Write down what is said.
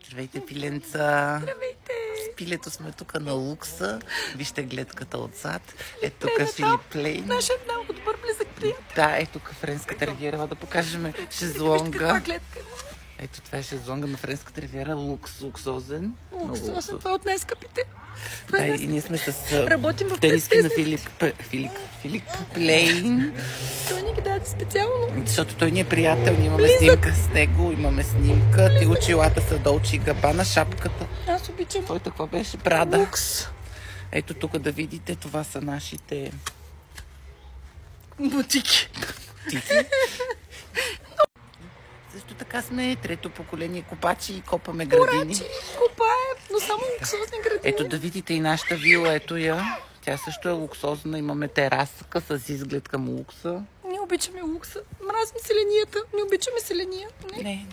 Здравейте, пиленца! Здравейте! С пилето сме тук на лукса. Вижте гледката отзад. Ето тук Филип Лейн. Нашият много добър близък приятел. Да, ето тук Френската ривиера. Да покажем шезлонга. Гледка. Ето това е шезлонга на Френската ривиера. Луксозен. Луксозен, това е от най-скъпите. Да, и ние сме с работим в тениски на Филип Лейн. Той ни ги даде специално. Защото той ни е приятел, ние имаме снимка с него, имаме снимка. Ти очилата са Долче и Габана, шапката. Аз обичам. Той какво беше? Прада. Лукс. Ето тук да видите, това са нашите бутики. Също така сме трето поколение копачи и копаме градини. Порачи, копаем, но само луксозни градини. Ето да видите и нашата вила, ето я. Тя също е луксозна, имаме тераска с изглед към лукса. Ние обичаме лукса. Мразим селенията. Не обичаме селения. Не.